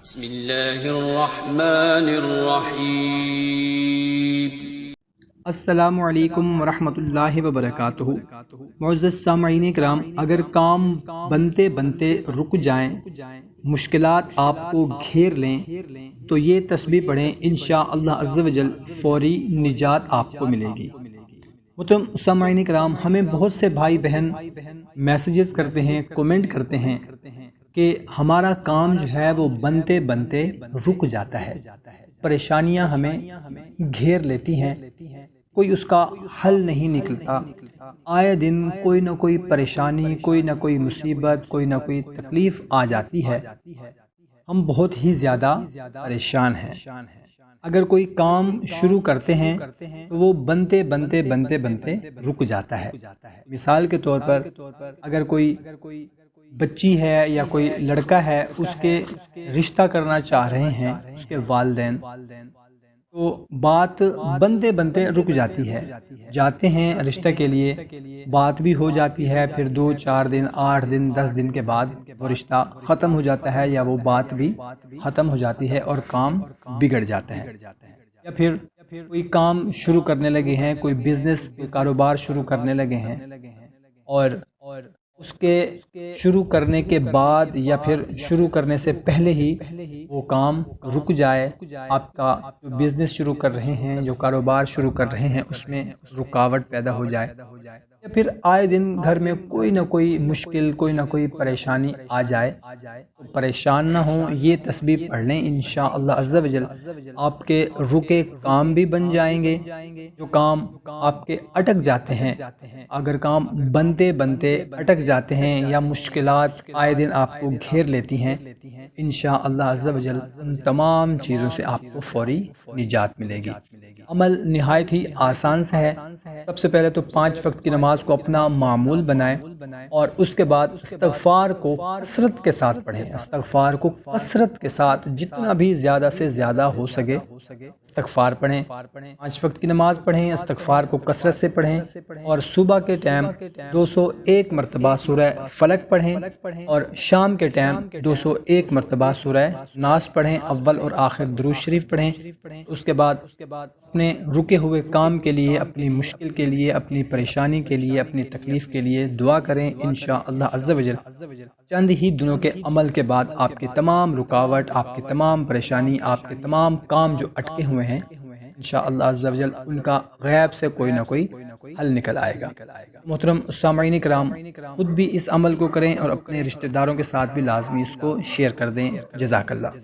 بسم اللہ الرحمن الرحیم۔ السلام علیکم ورحمۃ اللہ وبرکاتہ۔ معزز سامعین کرام، اگر کام بنتے بنتے رک جائیں، مشکلات آپ کو گھیر لیں تو یہ تسبیح پڑھیں، انشاءاللہ عز و جل فوری نجات آپ کو ملے گی۔ محترم سامعین کرام، ہمیں بہت سے بھائی بہن میسیجز کرتے ہیں، کومنٹ کرتے ہیں کہ ہمارا کام جو ہے وہ بنتے بنتے رک جاتا ہے، پریشانیاں ہمیں گھیر لیتی ہیں، کوئی اس کا حل نہیں نکلتا، آئے دن کوئی نہ کوئی پریشانی، کوئی نہ کوئی مصیبت، کوئی نہ کوئی تکلیف آ جاتی ہے، ہم بہت ہی زیادہ پریشان ہیں۔ اگر کوئی کام شروع کرتے ہیں تو وہ بنتے بنتے بنتے بنتے رک جاتا ہے۔ مثال کے طور پر اگر کوئی بچی ہے یا کوئی لڑکا ہے، اس کے رشتہ کرنا چاہ رہے ہیں اس کے والدین، تو بات بنتے بنتے رک جاتی ہے، جاتے ہیں رشتہ کے لیے، بات بھی ہو جاتی ہے، پھر 2-4 دن، 8 دن، 10 دن کے بعد وہ رشتہ ختم ہو جاتا ہے یا وہ بات بھی ختم ہو جاتی ہے اور کام بگڑ جاتا ہے۔ یا پھر کوئی کام شروع کرنے لگے ہیں، کوئی بزنس، کوئی کاروبار شروع کرنے لگے ہیں، اور اس کے شروع کرنے کے بعد یا پھر شروع کرنے سے پہلے ہی وہ کام رک جائے، آپ کا جو بزنس شروع کر رہے ہیں، جو کاروبار شروع کر رہے ہیں، اس میں رکاوٹ پیدا ہو جائے، یا پھر آئے دن گھر میں کوئی نہ کوئی مشکل، کوئی نہ کوئی پریشانی آ جائے، تو پریشان نہ ہوں، یہ تسبیح پڑھ لیں، انشاءاللہ عز و جل آپ کے رکے کام بھی بن جائیں گے۔ جو کام آپ کے اٹک جاتے ہیں، اگر کام بنتے بنتے اٹک جاتے ہیں یا مشکلات آئے دن آپ کو گھیر لیتی ہیں، انشاءاللہ عز و جل ان تمام چیزوں سے آپ کو فوری نجات ملے گی۔ عمل نہایت ہی آسان سے ہے۔ سب سے پہلے تو 5 وقت کی نماز کو اپنا معمول بنائیں، اور اس کے بعد استغفار کو کثرت کے ساتھ پڑھیں۔ استغفار کو کثرت کے ساتھ جتنا بھی زیادہ سے زیادہ ہو سکے استغفار پڑھیں، 5 وقت کی نماز پڑھیں، استغفار کو کثرت سے پڑھیں، اور صبح کے ٹائم 201 مرتبہ سورہ فلق پڑھیں، اور شام کے ٹائم 201 مرتبہ سورہ ناس پڑھیں، اول اور آخر درود شریف پڑھیں۔ اس کے بعد اپنے رکے ہوئے کام کے لیے، اپنی مشکل کے لیے، اپنی پریشانی کے لیے، اپنی تکلیف کے لیے دعا کریں، انشاءاللہ عز و جل چند ہی دنوں کے عمل کے بعد آپ کی تمام رکاوٹ، آپ کی تمام پریشانی، آپ کے تمام کام جو اٹکے ہوئے ہیں، انشاءاللہ عز و جل ان کا غیب سے کوئی نہ کوئی حل نکل آئے گا۔ محترم سامعین کرام، خود بھی اس عمل کو کریں اور اپنے رشتہ داروں کے ساتھ بھی لازمی اس کو شیئر کر دیں۔ جزاک اللہ۔